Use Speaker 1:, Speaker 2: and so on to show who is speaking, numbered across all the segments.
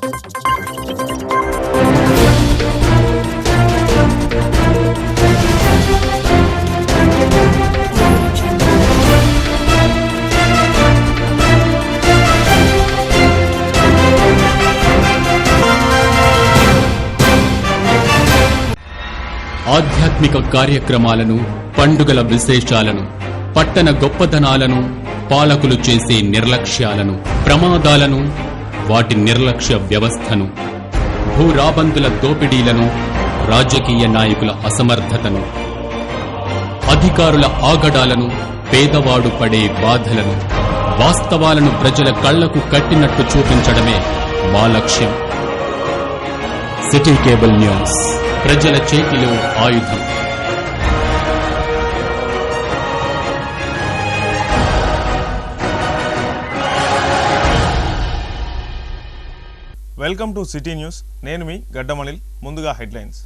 Speaker 1: ఆధ్యాత్మిక కార్యక్రమాలను, పండుగల విశేషాలను, పట్టణ గొప్పతనాలను, పాలకులు చేసే నిర్లక్ష్యాలను, ప్రమాదాలను, వాటి నిర్లక్ష్య వ్యవస్థను, భూరాబందుల దోపిడీలను, రాజకీయ నాయకుల అసమర్థతను, అధికారుల ఆగడాలను, పేదవాడు పడే బాధలను, వాస్తవాలను ప్రజల కళ్లకు కట్టినట్టు చూపించడమే మా లక్ష్యం. సిటీ కేబుల్ న్యూస్, ప్రజల చేతిలో ఆయుధం.
Speaker 2: Welcome to city news. నేను మీ గడ్డమణిల్. ముందుగా హెడ్లైన్స్.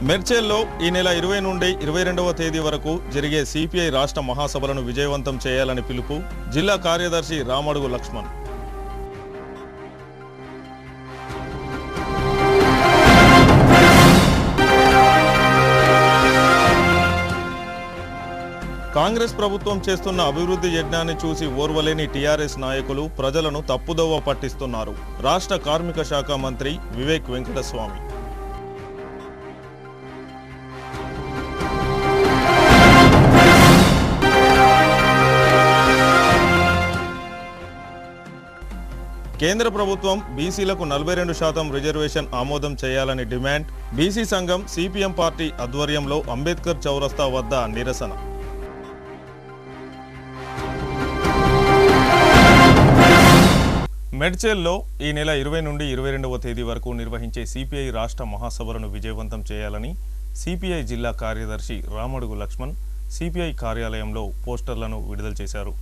Speaker 2: మెర్చేల్లో ఈ నెల 20 నుండి 22వ తేదీ వరకు జరిగే సిపిఐ రాష్ట్ర మహాసభలను విజయవంతం చేయాలని పిలుపు. జిల్లా కార్యదర్శి రామడుగు లక్ష్మణ్. కాంగ్రెస్ ప్రభుత్వం చేస్తున్న అభివృద్ధి యజ్ఞాన్ని చూసి ఓర్వలేని టీఆర్ఎస్ నాయకులు ప్రజలను తప్పుదోవ పట్టిస్తున్నారు. రాష్ట్ర కార్మిక శాఖ మంత్రి వివేక్ వెంకటస్వామి. కేంద్ర ప్రభుత్వం బీసీలకు 42% రిజర్వేషన్ ఆమోదం చేయాలని డిమాండ్. బీసీ సంఘం సిపిఎం పార్టీ ఆధ్వర్యంలో అంబేద్కర్ చౌరస్తా వద్ద నిరసన. మెడ్చేల్లో ఈ నెల 20 నుండి 22వ తేదీ వరకు నిర్వహించే సిపిఐ రాష్ట్ర మహాసభలను విజయవంతం చేయాలని సిపిఐ జిల్లా కార్యదర్శి రామడుగు లక్ష్మణ్ సిపిఐ కార్యాలయంలో పోస్టర్లను విడుదల చేశారు.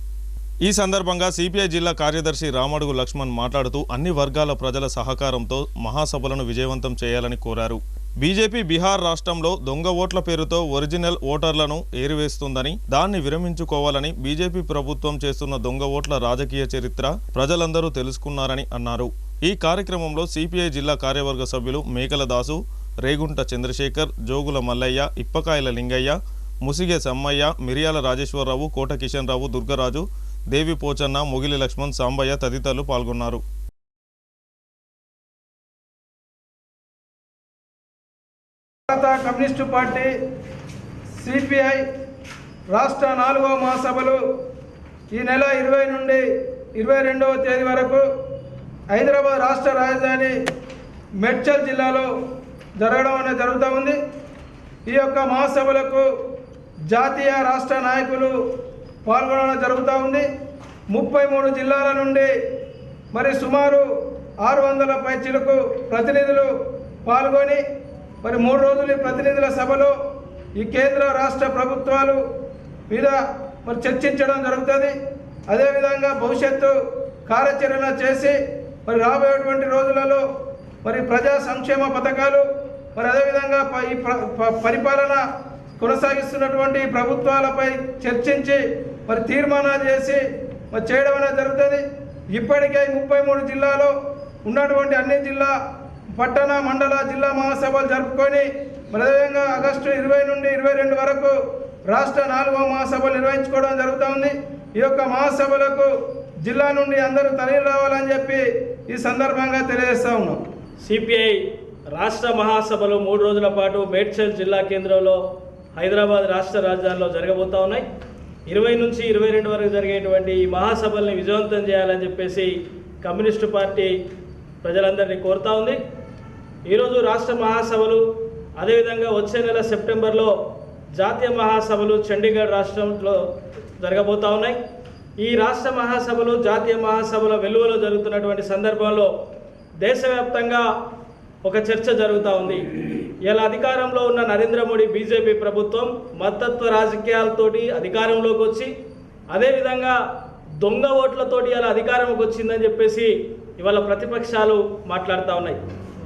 Speaker 2: ఈ సందర్భంగా సిపిఐ జిల్లా కార్యదర్శి రామడుగు లక్ష్మణ్ మాట్లాడుతూ అన్ని వర్గాల ప్రజల సహకారంతో మహాసభలను విజయవంతం చేయాలని కోరారు. బీజేపీ బీహార్ రాష్ట్రంలో దొంగ ఓట్ల పేరుతో ఒరిజినల్ ఓటర్లను ఏరివేస్తుందని, దాన్ని విరమించుకోవాలని, బీజేపీ ప్రభుత్వం చేస్తున్న దొంగ ఓట్ల రాజకీయ చరిత్ర ప్రజలందరూ తెలుసుకున్నారని అన్నారు. ఈ కార్యక్రమంలో సిపిఐ జిల్లా కార్యవర్గ సభ్యులు మేకల దాసు, రేగుంట చంద్రశేఖర్, జోగుల మల్లయ్య, ఇప్పకాయల లింగయ్య, ముసిగే సమ్మయ్య, మిరియాల రాజేశ్వరరావు, కోట కిషన్ రావు, దుర్గరాజు, దేవి పోచన్న, మొగిలి లక్ష్మణ్, సాంబయ్య తదితరులు పాల్గొన్నారు.
Speaker 3: భారత కమ్యూనిస్టు పార్టీ సిపిఐ రాష్ట్ర 4వ మహాసభలు ఈ నెల 20 నుండి 22వ తేదీ వరకు హైదరాబాద్ రాష్ట్ర రాజధాని మెడ్చల్ జిల్లాలో జరగడం అనేది జరుగుతూ ఉంది. ఈ యొక్క మహాసభలకు జాతీయ రాష్ట్ర నాయకులు పాల్గొనడం జరుగుతూ ఉంది. 33 జిల్లాల నుండి మరి సుమారు 600 పైచిలకు ప్రతినిధులు పాల్గొని మరి 3 రోజుల ప్రతినిధుల సభలో ఈ కేంద్ర రాష్ట్ర ప్రభుత్వాలు మీద మరి చర్చించడం జరుగుతుంది. అదేవిధంగా భవిష్యత్తు కార్యాచరణ చేసి మరి రాబోయేటువంటి రోజులలో మరి ప్రజా సంక్షేమ పథకాలు మరి అదేవిధంగా ఈ పరిపాలన కొనసాగిస్తున్నటువంటి ప్రభుత్వాలపై చర్చించి మరి తీర్మానాలు చేసి మరి చేయడం అనేది జరుగుతుంది. ఇప్పటికే 33 జిల్లాలో ఉన్నటువంటి అన్ని జిల్లా పట్టణ మండల జిల్లా మహాసభలు జరుపుకొని మరి అదేవిధంగా ఆగస్టు 20 నుండి 22 వరకు రాష్ట్ర 4వ మహాసభలు నిర్వహించుకోవడం జరుగుతూ ఉంది. ఈ యొక్క మహాసభలకు జిల్లా నుండి అందరూ తరలి రావాలని చెప్పి ఈ సందర్భంగా తెలియజేస్తూ ఉన్నాం.
Speaker 4: సిపిఐ రాష్ట్ర మహాసభలు 3 రోజుల పాటు మేడ్చల్ జిల్లా కేంద్రంలో హైదరాబాద్ రాష్ట్ర రాజధానిలో జరగబోతూ ఉన్నాయి. 20 నుంచి 22 వరకు జరిగేటువంటి ఈ మహాసభల్ని విజయవంతం చేయాలని చెప్పేసి కమ్యూనిస్టు పార్టీ ప్రజలందరినీ కోరుతూ ఉంది. ఈరోజు రాష్ట్ర మహాసభలు అదేవిధంగా వచ్చే నెల సెప్టెంబర్లో జాతీయ మహాసభలు చండీగఢ్ రాష్ట్రంలో జరగబోతూ ఉన్నాయి. ఈ రాష్ట్ర మహాసభలు జాతీయ మహాసభల వెలువలో జరుగుతున్నటువంటి సందర్భంలో దేశవ్యాప్తంగా ఒక చర్చ జరుగుతూ ఉంది. ఇలా అధికారంలో ఉన్న నరేంద్ర మోడీ బీజేపీ ప్రభుత్వం మతత్వ రాజకీయాలతోటి అధికారంలోకి వచ్చి అదేవిధంగా దొంగ ఓట్లతోటి ఇలా అధికారంలోకి వచ్చిందని చెప్పేసి ఇవాళ ప్రతిపక్షాలు మాట్లాడుతూ ఉన్నాయి.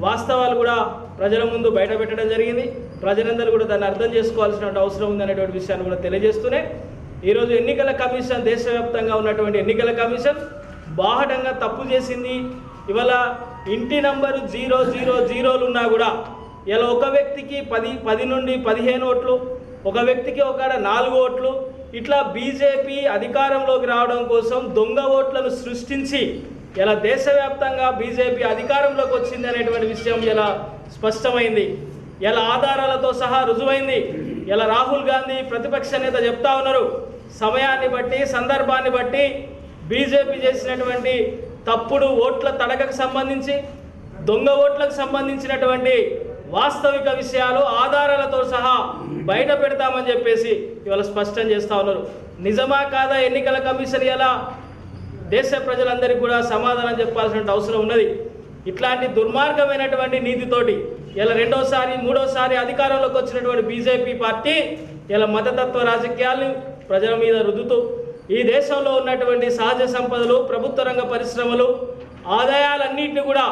Speaker 4: వాస్తవాలు కూడా ప్రజల ముందు బయట పెట్టడం జరిగింది. ప్రజలందరూ కూడా దాన్ని అర్థం చేసుకోవాల్సిన అవసరం ఉంది అనేటువంటి విషయాన్ని కూడా తెలియజేస్తూనే ఈరోజు ఎన్నికల కమిషన్, దేశవ్యాప్తంగా ఉన్నటువంటి ఎన్నికల కమిషన్ బాహటంగా తప్పు చేసింది. ఇవాళ ఇంటి నంబరు 000 ఉన్నా కూడా ఇలా ఒక వ్యక్తికి 10 నుండి 15 ఓట్లు, ఒక వ్యక్తికి ఒక 4 ఓట్లు, ఇట్లా బీజేపీ అధికారంలోకి రావడం కోసం దొంగ ఓట్లను సృష్టించి ఇలా దేశవ్యాప్తంగా బీజేపీ అధికారంలోకి వచ్చింది అనేటువంటి విషయం ఇలా స్పష్టమైంది. ఇలా ఆధారాలతో సహా రుజువైంది. ఇలా రాహుల్ గాంధీ ప్రతిపక్ష నేత చెప్తా ఉన్నారు, సమయాన్ని బట్టి సందర్భాన్ని బట్టి బీజేపీ చేసినటువంటి తప్పుడు ఓట్ల తడకకు సంబంధించి, దొంగ ఓట్లకు సంబంధించినటువంటి వాస్తవిక విషయాలు ఆధారాలతో సహా బయట పెడతామని చెప్పేసి ఇవాళ స్పష్టం చేస్తూ ఉన్నారు. నిజమా కాదా ఎన్నికల కమిషన్ ఇలా దేశ ప్రజలందరికీ కూడా సమాధానం చెప్పాల్సిన అవసరం ఉన్నది. ఇట్లాంటి దుర్మార్గమైనటువంటి నీతితోటి ఇలా రెండోసారి మూడోసారి అధికారంలోకి వచ్చినటువంటి బీజేపీ పార్టీ ఇలా మతతత్వ రాజకీయాలను ప్రజల మీద రుద్దుతూ ఈ దేశంలో ఉన్నటువంటి సహజ సంపదలు, ప్రభుత్వ రంగ పరిశ్రమలు, ఆదాయాలన్నింటినీ కూడా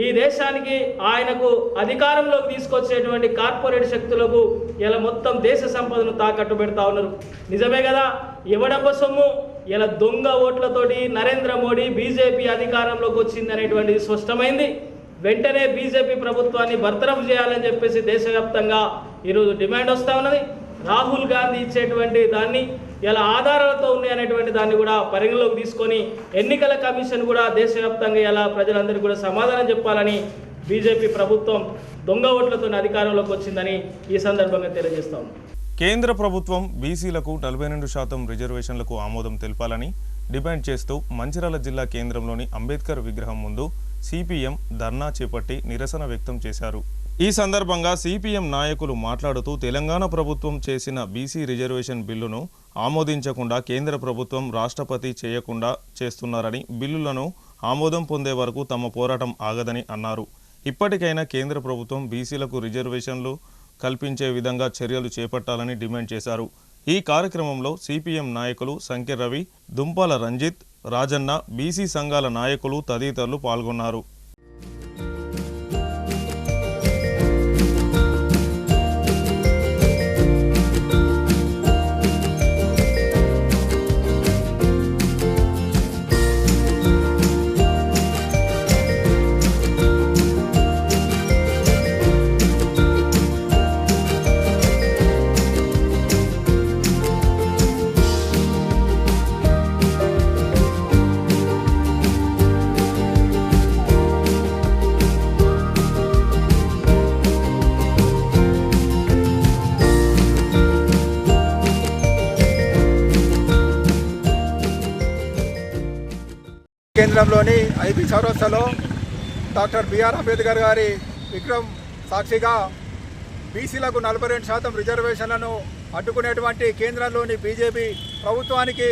Speaker 4: ఈ దేశానికి ఆయనకు అధికారంలోకి తీసుకొచ్చేటువంటి కార్పొరేట్ శక్తులకు ఇలా మొత్తం దేశ సంపదను తాకట్టు పెడతా ఉన్నారు. నిజమే కదా, ఎవడబ్బ సొమ్ము ఇలా దొంగ ఓట్లతోటి నరేంద్ర మోడీ బీజేపీ అధికారంలోకి వచ్చింది అనేటువంటిది స్పష్టమైంది. వెంటనే బీజేపీ ప్రభుత్వాన్ని బర్తరఫ్ చేయాలని చెప్పేసి దేశవ్యాప్తంగా ఈరోజు డిమాండ్ వస్తూ ఉన్నది. రాహుల్ గాంధీ ఇచ్చేటువంటి దాన్ని ఇలా ఆధారాలతో ఉన్నాయి అనేటువంటి దాన్ని కూడా పరిగణలోకి తీసుకొని ఎన్నికల కమిషన్ కూడా దేశవ్యాప్తంగా ఇలా ప్రజలందరికీ కూడా సమాధానం చెప్పాలని బీజేపీ ప్రభుత్వం దొంగ ఓట్లతో అధికారంలోకి వచ్చిందని ఈ సందర్భంగా తెలియజేస్తాం.
Speaker 2: కేంద్ర ప్రభుత్వం బీసీలకు 42% రిజర్వేషన్లకు ఆమోదం తెలపాలని డిమాండ్ చేస్తూ మంచిర్యాల జిల్లా కేంద్రంలోని అంబేద్కర్ విగ్రహం ముందు సిపిఎం ధర్నా చేపట్టి నిరసన వ్యక్తం చేశారు. ఈ సందర్భంగా సిపిఎం నాయకులు మాట్లాడుతూ తెలంగాణ ప్రభుత్వం చేసిన బీసీ రిజర్వేషన్ బిల్లును ఆమోదించకుండా కేంద్ర ప్రభుత్వం రాష్ట్రపతి చేయకుండా చేస్తున్నారని, బిల్లులను ఆమోదం పొందే వరకు తమ పోరాటం ఆగదని అన్నారు. ఇప్పటికైనా కేంద్ర ప్రభుత్వం బీసీలకు రిజర్వేషన్లు కల్పించే విధంగా చర్యలు చేపట్టాలని డిమాండ్ చేశారు. ఈ కార్యక్రమంలో సిపిఎం నాయకులు సంఖ్య రవి, దుంపాల రంజిత్, రాజన్న, బీసీ సంఘాల నాయకులు తదితరులు పాల్గొన్నారు.
Speaker 5: కేంద్రంలోని ఐబీ చౌరస్తాలో డాక్టర్ బిఆర్ అంబేద్కర్ గారి విగ్రహం సాక్షిగా బీసీలకు 42% రిజర్వేషన్లను అడ్డుకునేటువంటి కేంద్రంలోని బీజేపీ ప్రభుత్వానికి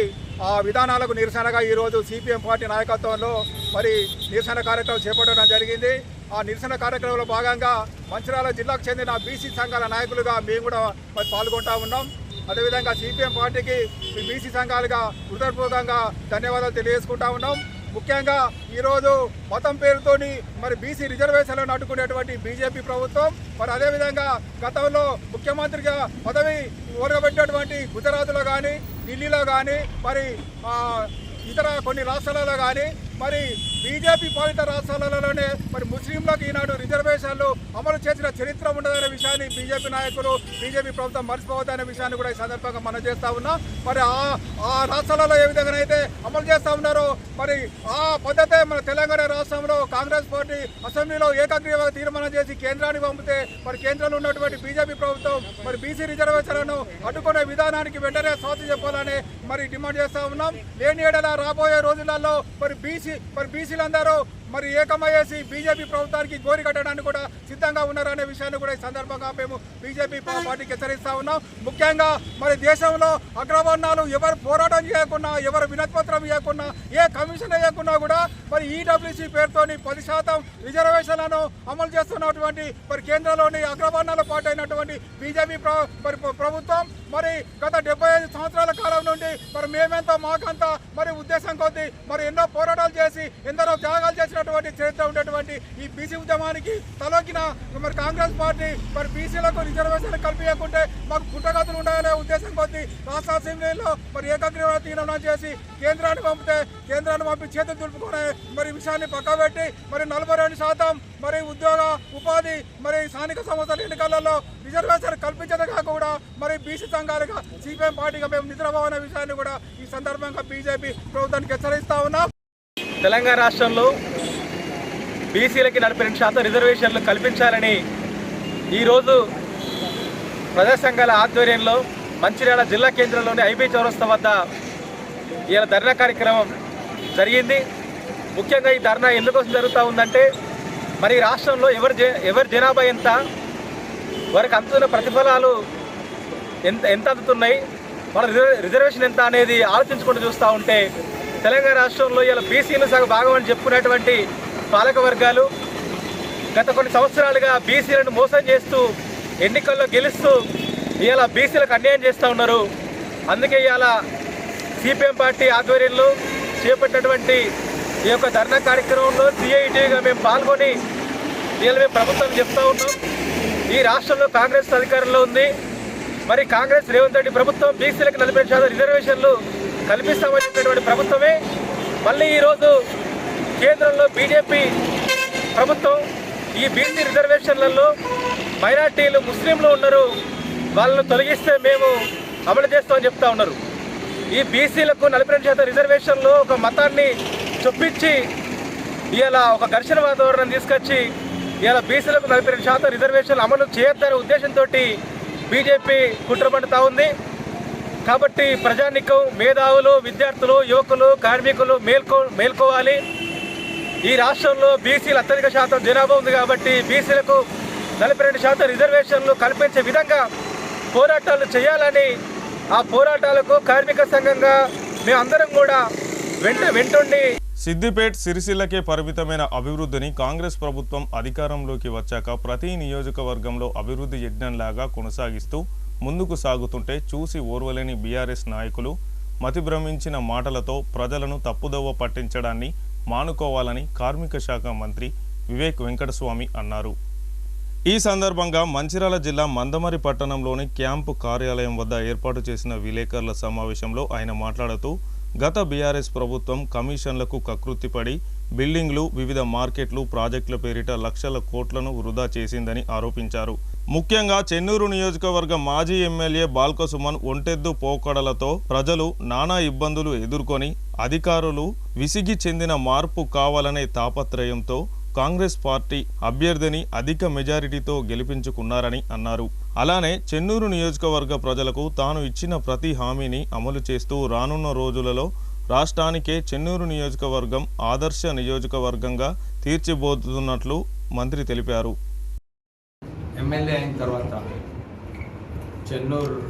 Speaker 5: ఆ విధానాలకు నిరసనగా ఈరోజు సిపిఎం పార్టీ నాయకత్వంలో మరి నిరసన కార్యక్రమం చేపట్టడం జరిగింది. ఆ నిరసన కార్యక్రమంలో భాగంగా మంచిర్యాల జిల్లాకు చెందిన బీసీ సంఘాల నాయకులుగా మేము కూడా మరి పాల్గొంటూ ఉన్నాం. అదేవిధంగా సిపిఎం పార్టీకి బీసీ సంఘాలుగా హృదయపూర్వకంగా ధన్యవాదాలు తెలియజేసుకుంటా ఉన్నాం. ముఖ్యంగా ఈరోజు మతం పేరుతోని మరి బీసీ రిజర్వేషన్లను అడ్డుకునేటువంటి బీజేపీ ప్రభుత్వం మరి అదేవిధంగా గతంలో ముఖ్యమంత్రిగా పదవి ఓరగబెట్టినటువంటి గుజరాత్లో కానీ, ఢిల్లీలో కానీ, మరి ఇతర కొన్ని రాష్ట్రాలలో కానీ మరి బీజేపీ పాలిత రాష్ట్రాలలోనే మరి ముస్లింలకు ఈనాడు రిజర్వేషన్లు అమలు చేసిన చరిత్ర ఉండదనే విషయాన్ని బీజేపీ నాయకులు, బీజేపీ ప్రభుత్వం మర్చిపోవద్దనే విషయాన్ని కూడా ఈ సందర్భంగా మనం చేస్తూ ఉన్నాం. మరి ఆ రాష్ట్రాలలో ఏ విధంగానైతే అమలు చేస్తూ ఉన్నారో మరి ఆ పద్ధతే మన తెలంగాణ రాష్ట్రంలో కాంగ్రెస్ పార్టీ అసెంబ్లీలో ఏకగ్రీవ తీర్మానం చేసి కేంద్రానికి పంపితే మరి కేంద్రంలో ఉన్నటువంటి బీజేపీ ప్రభుత్వం మరి బీసీ రిజర్వేషన్లను అడ్డుకునే విధానానికి వెంటనే స్వాగతం చెప్పాలని మరి డిమాండ్ చేస్తూ ఉన్నాం. లేని ఏడల రాబోయే రోజులలో మరి బీసీలందరూ మరి ఏకమయ్యేసి బీజేపీ ప్రభుత్వానికి గోరి కట్టడానికి కూడా సిద్ధంగా ఉన్నారనే విషయాన్ని కూడా ఈ సందర్భంగా మేము బీజేపీ పార్టీకి హెచ్చరిస్తా ఉన్నాం. ముఖ్యంగా మరి దేశంలో అగ్రవర్ణాలు ఎవరు పోరాటం చేయకుండా, ఎవరు వినతిపత్రం ఇవ్వకుండా, ఏ కమిషన్ వేయకుండా కూడా మరి ఈడబ్ల్యూసీ పేరుతోని 10% రిజర్వేషన్లను అమలు చేస్తున్నటువంటి మరి కేంద్రంలోని అగ్రవర్ణాల పార్టీ అయినటువంటి బీజేపీ ప్రభుత్వం మరి గత 75 సంవత్సరాల కాలం నుండి మరి మేమెంత మాకంత మరి ఉద్దేశం కొద్దీ మరి ఎన్నో పోరాటాలు చేసి ఎందరో త్యాగాలు చేసినటువంటి చరిత్ర ఉండేటువంటి ఈ బీసీ ఉద్యమానికి తలొక్కిన మరి కాంగ్రెస్ పార్టీ మరి బీసీలకు రిజర్వేషన్ కల్పించకుంటే మాకు పుట్టగతులు ఉండాలనే ఉద్దేశం కొద్దీ రాష్ట్ర అసెంబ్లీలో మరి ఏకగ్రీవ తీర్మానం చేసి కేంద్రాన్ని పంపి చేతులు దులుపుకునే మరి విషయాన్ని పక్కబెట్టి మరి 42% మరి ఉద్యోగ ఉపాధి మరి స్థానిక సంస్థల ఎన్నికలలో రిజర్వేషన్ కల్పించడగా కూడా మరి బీసీ సంఘాలుగా సిపిఎం పార్టీగా మేము నిద్రపోవనే విషయాన్ని కూడా ఈ సందర్భంగా బీజేపీ ప్రభుత్వానికి హెచ్చరిస్తా ఉన్నాం.
Speaker 4: తెలంగాణ రాష్ట్రంలో బీసీలకి 42% రిజర్వేషన్లు కల్పించాలని ఈరోజు ప్రజా సంఘాల ఆధ్వర్యంలో మంచిర్యాల జిల్లా కేంద్రంలోని ఐబీ చౌరస్తా వద్ద ఇలా ధర్నా కార్యక్రమం జరిగింది. ముఖ్యంగా ఈ ధర్నా ఎందుకోసం జరుగుతూ ఉందంటే మరి రాష్ట్రంలో ఎవరి జనాభా ఎంత, వారికి అందుతున్న ప్రతిఫలాలు ఎంత అందుతున్నాయి, వాళ్ళ రిజర్వేషన్ ఎంత అనేది ఆలోచించుకుంటూ చూస్తూ ఉంటే తెలంగాణ రాష్ట్రంలో ఇలా బీసీలు సగ భాగం అని చెప్పుకునేటువంటి పాలక వర్గాలు గత కొన్ని సంవత్సరాలుగా బీసీలను మోసం చేస్తూ ఎన్నికల్లో గెలుస్తూ ఇవాళ బీసీలకు అన్యాయం చేస్తూ ఉన్నారు. అందుకే ఇవాళ సిపిఎం పార్టీ ఆధ్వర్యంలో చేపట్టినటువంటి ఈ యొక్క ధర్నా కార్యక్రమంలో సిఐటిగా మేము పాల్గొని ఇవాళ మేము ప్రభుత్వం చెప్తా ఉన్నాం. ఈ రాష్ట్రంలో కాంగ్రెస్ అధికారంలో ఉంది. మరి కాంగ్రెస్ రేవంత్ రెడ్డి ప్రభుత్వం బీసీలకు 40% రిజర్వేషన్లు కల్పిస్తామని చెప్పినటువంటి ప్రభుత్వమే మళ్ళీ ఈరోజు కేంద్రంలో బీజేపీ ప్రభుత్వం ఈ బీసీ రిజర్వేషన్లలో మైనార్టీలు ముస్లింలు ఉన్నారు, వాళ్ళను తొలగిస్తే మేము అమలు చేస్తామని చెప్తా ఉన్నారు. ఈ బీసీలకు 42% రిజర్వేషన్లు ఒక మతాన్ని చొప్పించి ఇలా ఒక ఘర్షణ వాతావరణం తీసుకొచ్చి ఇలా బీసీలకు 42% రిజర్వేషన్లు అమలు చేయొద్దనే ఉద్దేశంతో బీజేపీ కుట్రపడుతూ ఉంది. కాబట్టి ప్రజానికం, మేధావులు, విద్యార్థులు, యువకులు, కార్మికులు మేల్కోవాలి. ఈ రాష్ట్రంలో బీసీలు అత్యధిక శాతం జనాభా ఉంది కాబట్టి బీసీలకు 42% రిజర్వేషన్లు కల్పించే విధంగా పోరాటాలు చేయాలని, ఆ పోరాటాలకు కార్మిక సంఘంగా మేమందరం కూడా వెంటుండి
Speaker 2: సిద్దిపేట్ సిరిసిల్లకే పరిమితమైన అభివృద్ధిని కాంగ్రెస్ ప్రభుత్వం అధికారంలోకి వచ్చాక ప్రతి నియోజకవర్గంలో అభివృద్ధి యజ్ఞంలాగా కొనసాగిస్తూ ముందుకు సాగుతుంటే చూసి ఓర్వలేని బీఆర్ఎస్ నాయకులు మతిభ్రమించిన మాటలతో ప్రజలను తప్పుదోవ పట్టించడాన్ని మానుకోవాలని కార్మిక శాఖ మంత్రి వివేక్ వెంకటస్వామి అన్నారు. ఈ సందర్భంగా మంచిర్యాల జిల్లా మందమరి పట్టణంలోని క్యాంపు కార్యాలయం వద్ద ఏర్పాటు చేసిన విలేకరుల సమావేశంలో ఆయన మాట్లాడుతూ గత బీఆర్ఎస్ ప్రభుత్వం కమిషన్లకు కకృతిపడి బిల్డింగ్లు, వివిధ మార్కెట్లు, ప్రాజెక్టుల పేరిట లక్షల కోట్లను వృధా చేసిందని ఆరోపించారు. ముఖ్యంగా చెన్నూరు నియోజకవర్గ మాజీ ఎమ్మెల్యే బాల్క సుమన్ ఒంటెద్దు పోకడలతో ప్రజలు నానా ఇబ్బందులు ఎదుర్కొని అధికారులు విసిగి చెందిన మార్పు కావాలనే తాపత్రయంతో కాంగ్రెస్ పార్టీ అభ్యర్థిని అధిక మెజారిటీతో గెలిపించుకున్నారని అన్నారు. అలానే చెన్నూరు నియోజకవర్గ ప్రజలకు తాను ఇచ్చిన ప్రతి హామీని అమలు చేస్తూ రానున్న రోజులలో రాష్ట్రానికే చెన్నూరు నియోజకవర్గం ఆదర్శ నియోజకవర్గంగా తీర్చిబోతున్నట్లు మంత్రి తెలిపారు.
Speaker 6: ఎమ్మెల్యే అయిన తర్వాత చెన్నూరు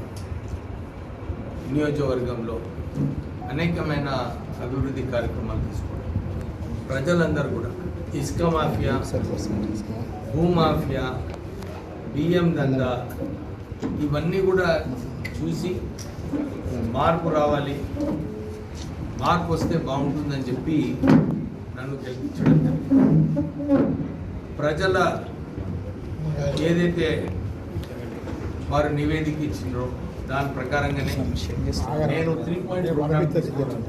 Speaker 6: నియోజకవర్గంలో అనేకమైన అభివృద్ధి కార్యక్రమాలు తీసుకోవడం, ప్రజలందరూ కూడా ఇసుక మాఫియా, భూమాఫియా, బియ్యం దందా ఇవన్నీ కూడా చూసి మార్పు రావాలి, మార్పు వస్తే బాగుంటుందని చెప్పి నన్ను గెలిపించడం జరిగింది. ప్రజల ఏదైతే వారు నివేదిక ఇచ్చినారో దాని ప్రకారంగానే నేను 3 పాయింట్స్ ప్రోగ్రామ్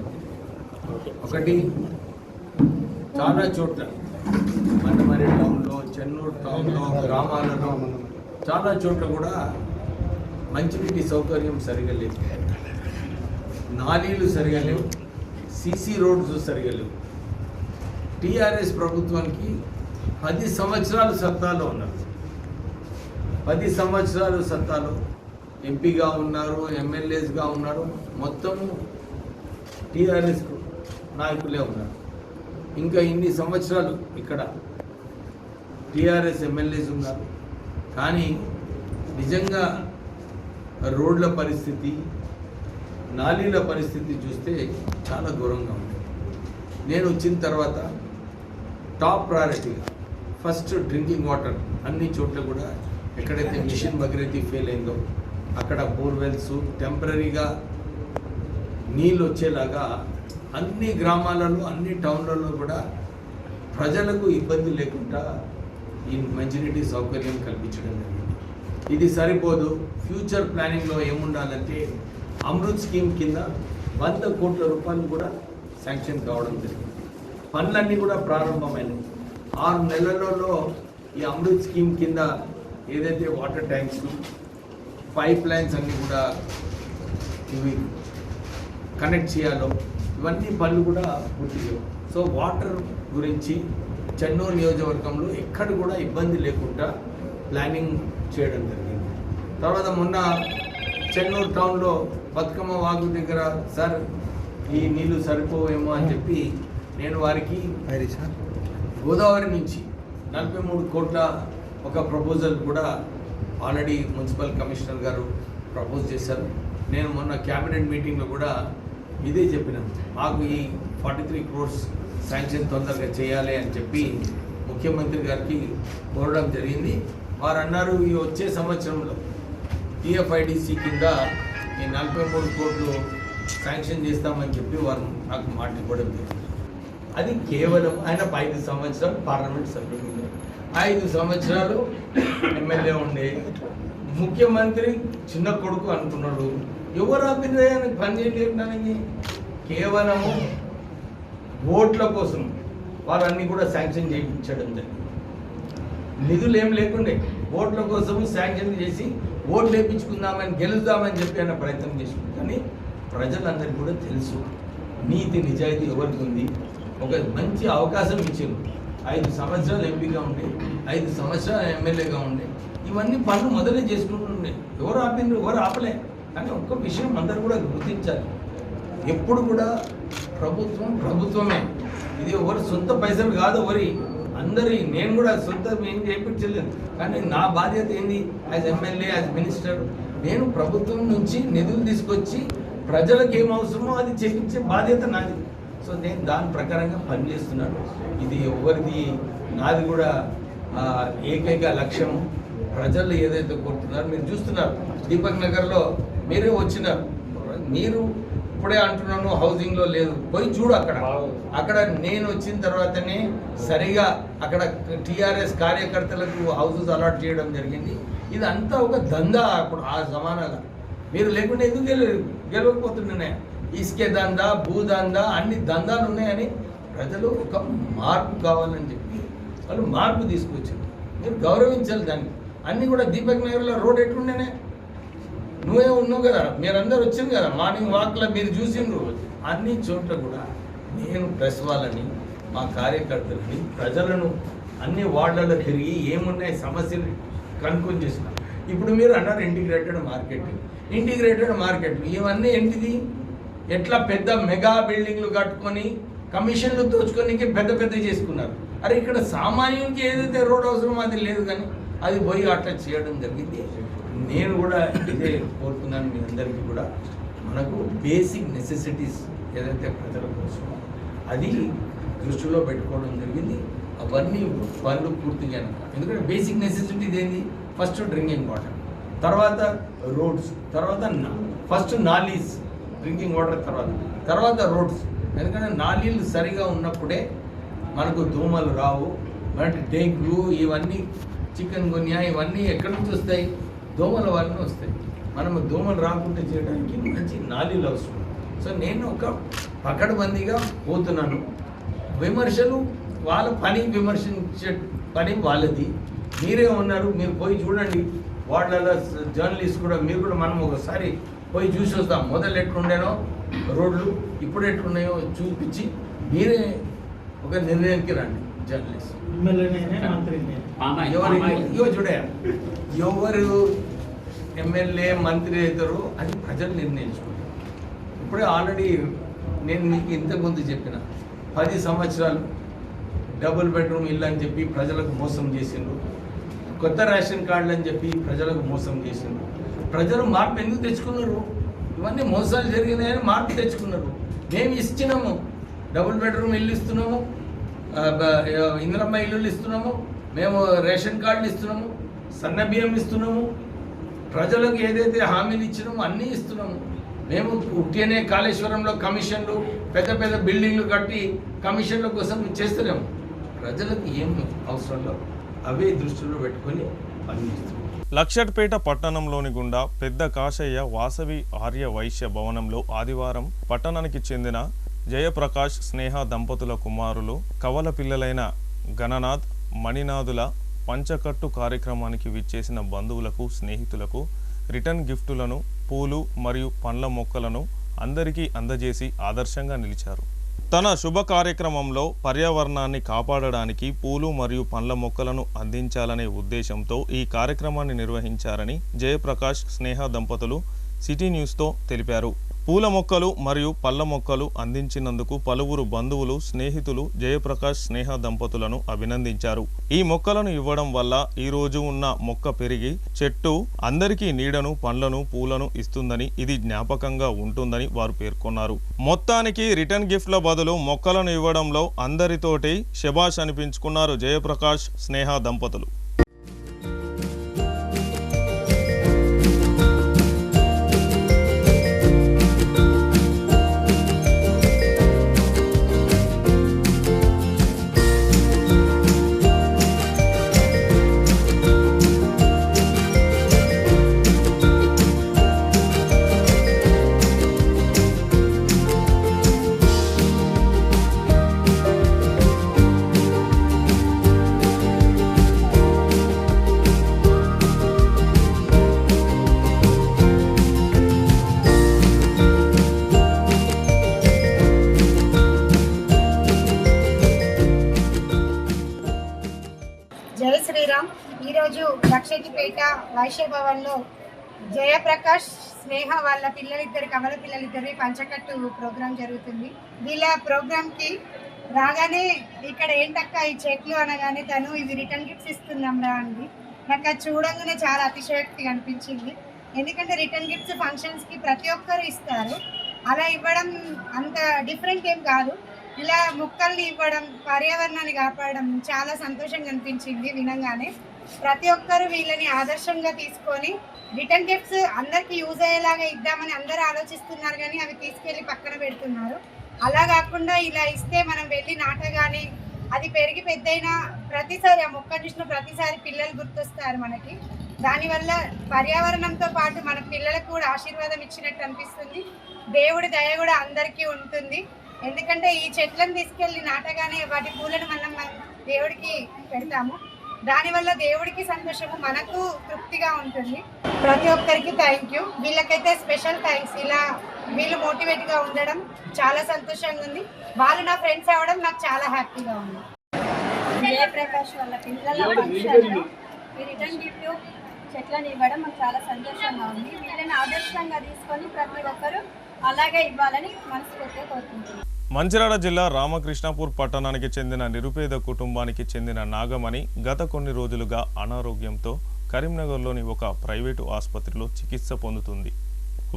Speaker 6: ఒకటి, చాలా చోట్ల మందమరి టౌన్లో, చెన్నూరు టౌన్లో, గ్రామాలలో చాలా చోట్ల కూడా మంచినీటి సౌకర్యం సరిగా లేదు, నాలీలు సరిగా లేవు, సీసీ రోడ్స్ సరిగా లేవు. టీఆర్ఎస్ ప్రభుత్వానికి 10 సంవత్సరాలు సత్తాలో ఉన్నారు. 10 సంవత్సరాలు సత్తాలో ఎంపీగా ఉన్నారు, ఎమ్మెల్యేస్గా ఉన్నారు, మొత్తము టీఆర్ఎస్ నాయకులే ఉన్నారు. ఇంకా ఇన్ని సంవత్సరాలు ఇక్కడ టీఆర్ఎస్ ఎమ్మెల్యేస్ ఉన్నారు. కానీ నిజంగా రోడ్ల పరిస్థితి, నాలీల పరిస్థితి చూస్తే చాలా ఘోరంగా ఉంది. నేను వచ్చిన తర్వాత టాప్ ప్రయారిటీగా ఫస్ట్ డ్రింకింగ్ వాటర్ అన్ని చోట్ల కూడా ఎక్కడైతే మిషన్ భగీరథి ఫెయిల్ అయిందో అక్కడ బోర్వెల్స్ టెంపరీగా నీళ్ళు వచ్చేలాగా అన్ని గ్రామాలలో అన్ని టౌన్లలో కూడా ప్రజలకు ఇబ్బంది లేకుండా ఈ మంచినీటి సౌకర్యం కల్పించడం జరిగింది. ఇది సరిపోదు. ఫ్యూచర్ ప్లానింగ్లో ఏముండాలంటే అమృత్ స్కీమ్ కింద 100 కోట్ల రూపాయలు కూడా శాంక్షన్ కావడం జరిగింది. పనులన్నీ కూడా ప్రారంభమైనవి. 6 నెలలలో ఈ అమృత్ స్కీమ్ కింద ఏదైతే వాటర్ ట్యాంక్స్, పైప్ లైన్స్ అన్నీ కూడా ఇవి కనెక్ట్ చేయాలో ఇవన్నీ పనులు కూడా పూర్తిగా. సో వాటర్ గురించి చెన్నూరు నియోజకవర్గంలో ఎక్కడ కూడా ఇబ్బంది లేకుండా ప్లానింగ్ చేయడం జరిగింది. తర్వాత మొన్న చెన్నూరు టౌన్లో బతుకమ్మ వాగు దగ్గర సార్ ఈ నీళ్లు సరిపోవేమో అని చెప్పి నేను వారికి గోదావరి నుంచి 43 కోట్ల ఒక ప్రపోజల్ కూడా ఆల్రెడీ మున్సిపల్ కమిషనర్ గారు ప్రపోజ్ చేశారు. నేను మొన్న క్యాబినెట్ మీటింగ్లో కూడా ఇదే చెప్పినాను, మాకు ఈ 43 crores శాంక్షన్ తొందరగా చేయాలి అని చెప్పి ముఖ్యమంత్రి గారికి కోరడం జరిగింది. వారు అన్నారు ఈ వచ్చే సంవత్సరంలో టీఎఫ్ఐడిసి కింద ఈ 43 కోట్లు శాంక్షన్ చేస్తామని చెప్పి వారు నాకు మాట ఇవ్వడం జరిగింది. అది కేవలం ఆయన 5 సంవత్సరాలు పార్లమెంట్ సభ్యులు, 5 సంవత్సరాలు ఎమ్మెల్యే ఉండే ముఖ్యమంత్రి చిన్న కొడుకు అనుకున్నాడు. ఎవరు అభిప్రాయానికి పని చేయలేడానికి కేవలము ఓట్ల కోసం వారు అన్నీ కూడా శాంక్షన్ చేయించడం జరిగింది. నిధులు ఏం లేకుండే ఓట్ల కోసం శాంక్షన్ చేసి ఓట్లు వేయించుకుందామని గెలుద్దామని చెప్పి ఆయన ప్రయత్నం చేసింది. కానీ ప్రజలందరికీ కూడా తెలుసు నీతి నిజాయితీ ఎవరికి ఉంది. ఒక మంచి అవకాశం ఇచ్చారు. 5 సంవత్సరాలు ఎంపీగా ఉండే, 5 సంవత్సరాలు ఎమ్మెల్యేగా ఉండే, ఇవన్నీ పనులు మొదలే చేసుకుంటుండే. ఎవరు ఆపిండ్రు, ఎవరు ఆపలే. కానీ ఒక్క విషయం అందరూ కూడా గుర్తించాలి, ఎప్పుడు కూడా ప్రభుత్వమే. ఇది ఎవరు సొంత పైసలు కాదు, ఎవరి అందరి. నేను కూడా సొంతం ఏం చేయించలేదు, కానీ నా బాధ్యత ఏంది యాజ్ ఎమ్మెల్యే, యాజ్ మినిస్టర్, నేను ప్రభుత్వం నుంచి నిధులు తీసుకొచ్చి ప్రజలకు ఏం అవసరమో అది చేయించే బాధ్యత నాది. సో నేను దాని ప్రకారంగా పనిచేస్తున్నాను. ఇది ఎవరిది, నాది కూడా ఏకైక లక్ష్యం ప్రజలు ఏదైతే కోరుతున్నారో మీరు చూస్తున్నారు. దీపక్ నగర్లో మీరే వచ్చినారు, మీరు ఇప్పుడే అంటున్నాను హౌసింగ్లో లేదు, పోయి చూడు. అక్కడ నేను వచ్చిన తర్వాతనే సరిగా అక్కడ టీఆర్ఎస్ కార్యకర్తలకు హౌసెస్ అలాట్ చేయడం జరిగింది. ఇది అంతా ఒక దందా అప్పుడు ఆ జమానాలో. మీరు లేకుండా ఎందుకు గెలవకపోతున్నాయి? ఇసుకే దందా, భూదందా, అన్ని దందాలు ఉన్నాయని ప్రజలు ఒక మార్పు కావాలని చెప్పి వాళ్ళు మార్పు తీసుకొచ్చారు. మీరు గౌరవించాలి దాన్ని. అన్నీ కూడా దీపక్ నగర్లో రోడ్ ఎట్లుండేనే, నువ్వే ఉన్నావు కదా, మీరందరూ వచ్చింది కదా మార్నింగ్ వాక్లో, మీరు చూసిండ్రు. అన్ని చోట్ల కూడా నేను ప్రెస్ వాళ్ళని, మా కార్యకర్తలని, ప్రజలను అన్ని వార్డులలో తిరిగి ఏమున్నాయి సమస్యలు కనుక్కొని చేసిన. ఇప్పుడు మీరు అన్నారు ఇంటిగ్రేటెడ్ మార్కెట్, ఇవన్నీ ఏంటిది? ఎట్లా పెద్ద మెగా బిల్డింగ్లు కట్టుకొని కమిషన్లు దోచుకొని పెద్ద చేసుకున్నారు. అరే ఇక్కడ సామాన్యునికి ఏదైతే రోడ్ అవసరమో అది లేదు, కానీ అది పోయి అట్లా చేయడం జరిగింది. నేను కూడా ఇదే కోరుతున్నాను మీ అందరికీ కూడా, మనకు బేసిక్ నెసెసిటీస్ ఏదైతే ప్రజల కోసమో అది దృష్టిలో పెట్టుకోవడం జరిగింది. అవన్నీ పనులు పూర్తిగా, ఎందుకంటే బేసిక్ నెసెసిటీస్ ఏంది? ఫస్ట్ డ్రింకింగ్ వాటర్, తర్వాత రోడ్స్, తర్వాత ఫస్ట్ నాలీస్, డ్రింకింగ్ వాటర్ తర్వాత రోడ్స్. ఎందుకంటే నాలీలు సరిగా ఉన్నప్పుడే మనకు దోమలు రావు. మనకి డెంగ్యూ, ఇవన్నీ చికెన్ గున్యా ఇవన్నీ ఎక్కడి నుంచి వస్తాయి? దోమల వలన వస్తాయి. మనము దోమలు రాకుండా చేయడానికి మంచి నాలీలు అవసరం. సో నేను ఒక పకడ్బందీగా పోతున్నాను. విమర్శలు వాళ్ళ పని, విమర్శించే పని వాళ్ళది. మీరే ఉన్నారు, మీరు పోయి చూడండి. వాళ్ళ జర్నలిస్ట్ కూడా, మీరు కూడా, మనం ఒకసారి పోయి చూసి వస్తాం. మొదలు ఎట్లుండేనో రోడ్లు, ఇప్పుడు ఎట్లున్నాయో చూపించి మీరే ఒక నిర్ణయానికి రండి. జర్నలిస్ట్ ఇవో చూడే, ఎవరు ఎమ్మెల్యే మంత్రి అవుతారో అది ప్రజలు నిర్ణయించుకుంటారు. ఇప్పుడే ఆల్రెడీ నేను మీకు ఇంతకుముందు చెప్పిన 10 సంవత్సరాలు డబుల్ బెడ్రూమ్ ఇల్లు అని చెప్పి ప్రజలకు మోసం చేసిండ్రు. కొత్త రేషన్ కార్డులు అని చెప్పి ప్రజలకు మోసం చేసిండ్రు. ప్రజలు మార్పు ఎందుకు తెచ్చుకున్నారు? ఇవన్నీ మోసాలు జరిగినాయని మార్పు తెచ్చుకున్నారు. మేము ఇచ్చినాము, డబుల్ బెడ్రూమ్ ఇల్లు ఇస్తున్నాము, ఇందిరమ్మ ఇల్లులు ఇస్తున్నాము, మేము రేషన్ కార్డులు ఇస్తున్నాము, సన్న బియ్యం ఇస్తున్నాము, ప్రజలకు ఏదైతే హామీలు ఇచ్చినామో అన్నీ ఇస్తున్నాము. మేము ఉట్టినే కాళేశ్వరంలో కమిషన్లు, పెద్ద పెద్ద బిల్డింగ్లు కట్టి కమిషన్ల కోసం చేస్తున్నాము. ప్రజలకు ఏం అవసరంలో అవే దృష్టిలో పెట్టుకొని పనిచేస్తున్నాం.
Speaker 2: లక్షట్పేట పట్టణంలోని గుండా పెద్ద కాశయ్య వాసవి ఆర్య వైశ్య భవనంలో ఆదివారం పట్టణానికి చెందిన జయప్రకాష్ స్నేహ దంపతుల కుమారులు కవల పిల్లలైన గణనాథ్ మణినాథుల పంచకట్టు కార్యక్రమానికి విచ్చేసిన బంధువులకు స్నేహితులకు రిటర్న్ గిఫ్టులను, పూలు మరియు పండ్ల మొక్కలను అందరికీ అందజేసి ఆదర్శంగా నిలిచారు. తన శుభ కార్యక్రమంలో పర్యావరణాన్ని కాపాడడానికి పూలు మరియు పండ్ల మొక్కలను అందించాలనే ఉద్దేశంతో ఈ కార్యక్రమాన్ని నిర్వహించారని జయప్రకాష్ స్నేహ దంపతులు సిటీ న్యూస్తో తెలిపారు. పూల మొక్కలు మరియు పళ్ళ మొక్కలు అందించినందుకు పలువురు బంధువులు, స్నేహితులు జయప్రకాష్ స్నేహ దంపతులను అభినందించారు. ఈ మొక్కలను ఇవ్వడం వల్ల ఈ రోజు ఉన్న మొక్క పెరిగి చెట్టు అందరికీ నీడను, పండ్లను, పూలను ఇస్తుందని, ఇది జ్ఞాపకంగా ఉంటుందని వారు పేర్కొన్నారు. మొత్తానికి రిటర్న్ గిఫ్ట్ల బదులు మొక్కలను ఇవ్వడంలో అందరితోటి శభాష్ అనిపించుకున్నారు జయప్రకాష్ స్నేహ దంపతులు.
Speaker 7: జై శ్రీరామ్. ఈరోజు లక్షటిపేట వైశ్య భవన్లో జయప్రకాష్ స్నేహ వాళ్ళ పిల్లలిద్దరు, కమల పిల్లలిద్దరి పంచకట్టు ప్రోగ్రాం జరుగుతుంది. వీళ్ళ ప్రోగ్రాంకి రాగానే ఇక్కడ ఏంటక్క ఈ చెట్లు అనగానే తను ఇవి రిటర్న్ గిఫ్ట్స్ ఇస్తున్నాం రా అండి. నాకు అది చూడంగానే చాలా అతిశయోక్తి అనిపించింది. ఎందుకంటే రిటర్న్ గిఫ్ట్స్ ఫంక్షన్స్కి ప్రతి ఒక్కరు ఇస్తారు, అలా ఇవ్వడం అంత డిఫరెంట్ ఏం కాదు. ఇలా మొక్కల్ని ఇవ్వడం, పర్యావరణాన్ని కాపాడడం చాలా సంతోషంగా అనిపించింది వినంగానే. ప్రతి ఒక్కరు వీళ్ళని ఆదర్శంగా తీసుకొని రిటర్న్ గిఫ్ట్స్ అందరికీ యూజ్ అయ్యేలాగా ఇద్దామని అందరూ ఆలోచిస్తున్నారు, కానీ అవి తీసుకెళ్ళి పక్కన పెడుతున్నారు. అలా కాకుండా ఇలా ఇస్తే మనం వెళ్ళి నాటగానే అది పెరిగి పెద్దయిన ప్రతిసారి ఆ మొక్క చూసిన ప్రతిసారి పిల్లలు గుర్తొస్తారు మనకి. దానివల్ల పర్యావరణంతో పాటు మన పిల్లలకు కూడా ఆశీర్వాదం ఇచ్చినట్టు అనిపిస్తుంది. దేవుడి దయ కూడా అందరికీ ఉంటుంది. ఎందుకంటే ఈ చెట్లను తీసుకెళ్ళి నాటగానే వాటి పూలను మనం దేవుడికి పెడతాము. దానివల్ల దేవుడికి సంతోషము, మనకు తృప్తిగా ఉంటుంది. ప్రతి ఒక్కరికి థ్యాంక్ యూ. వీళ్ళకైతే స్పెషల్ థ్యాంక్స్. ఇలా వీళ్ళు మోటివేట్గా ఉండడం చాలా సంతోషంగా ఉంది. వాళ్ళు నా ఫ్రెండ్స్ అవ్వడం నాకు చాలా హ్యాపీగా ఉంది.
Speaker 8: జయప్రకాష్ వాళ్ళ పిల్లల ఫంక్షన్లో ఈ రిటర్న్ గిఫ్ట్ చెట్లను ఇవ్వడం మాకు చాలా సంతోషంగా ఉంది. వీళ్ళని ఆదర్శంగా తీసుకొని ప్రతి ఒక్కరూ అలాగే ఇవ్వాలని మనస్ఫూర్తిగా కోరుకుంటున్నాను.
Speaker 2: మంచిర్యాల జిల్లా రామకృష్ణాపూర్ పట్టణానికి చెందిన నిరుపేద కుటుంబానికి చెందిన నాగమణి గత కొన్ని రోజులుగా అనారోగ్యంతో కరీంనగర్లోని ఒక ప్రైవేటు ఆసుపత్రిలో చికిత్స పొందుతుంది.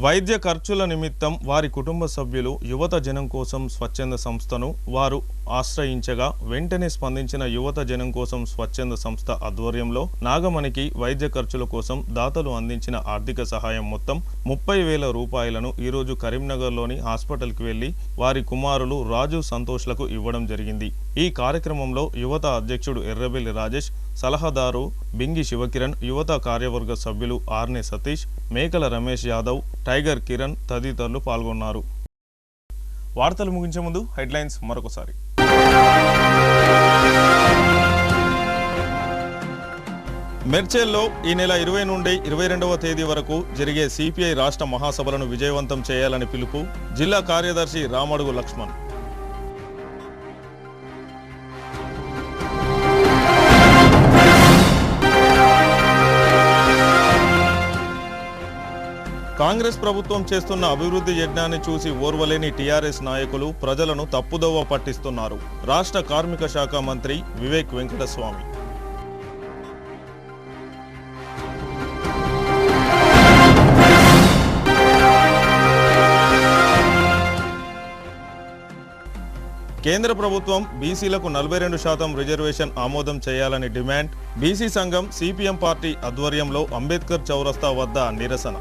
Speaker 2: వైద్య ఖర్చుల నిమిత్తం వారి కుటుంబ సభ్యులు యువత జనం కోసం స్వచ్ఛంద సంస్థను వారు ఆశ్రయించగా వెంటనే స్పందించిన యువత జనం కోసం స్వచ్ఛంద సంస్థ ఆధ్వర్యంలో నాగమణికి వైద్య ఖర్చుల కోసం దాతలు అందించిన ఆర్థిక సహాయం మొత్తం 30,000 రూపాయలను ఈరోజు కరీంనగర్లోని హాస్పిటల్కి వెళ్లి వారి కుమారులు రాజు సంతోష్లకు ఇవ్వడం జరిగింది. ఈ కార్యక్రమంలో యువత అధ్యక్షుడు ఎర్రబెల్లి రాజేష్, సలహాదారు బింగి శివకిరణ్, యువత కార్యవర్గ సభ్యులు ఆర్నే సతీష్, మేకల రమేష్ యాదవ్, టైగర్ కిరణ్ తదితరులు పాల్గొన్నారు. వార్తలు ముగించే ముందు హెడ్లైన్స్ మరొకసారి. మెర్చేల్లో ఈ నెల 20 నుండి 22వ తేదీ వరకు జరిగే సిపిఐ రాష్ట్ర మహాసభలను విజయవంతం చేయాలని పిలుపు జిల్లా కార్యదర్శి రామడుగు లక్ష్మణ్. కాంగ్రెస్ ప్రభుత్వం చేస్తున్న అభివృద్ధి యజ్ఞాన్ని చూసి ఓర్వలేని టీఆర్ఎస్ నాయకులు ప్రజలను తప్పుదోవ పట్టిస్తున్నారు. రాష్ట్ర కార్మిక శాఖ మంత్రి వివేక్ వెంకటస్వామి. కేంద్ర ప్రభుత్వం బీసీలకు 42% రిజర్వేషన్ ఆమోదం చేయాలని డిమాండ్. బీసీ సంఘం సిపిఎం పార్టీ ఆధ్వర్యంలో అంబేద్కర్ చౌరస్తా వద్ద నిరసన.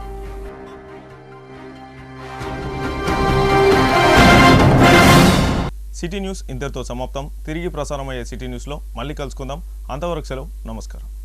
Speaker 2: సిటీ న్యూస్ ఇంతటితో సమాప్తం. తిరిగి ప్రసారమయ్యే సిటీ న్యూస్లో మళ్ళీ కలుసుకుందాం. అంతవరకు సెలవు. నమస్కారం.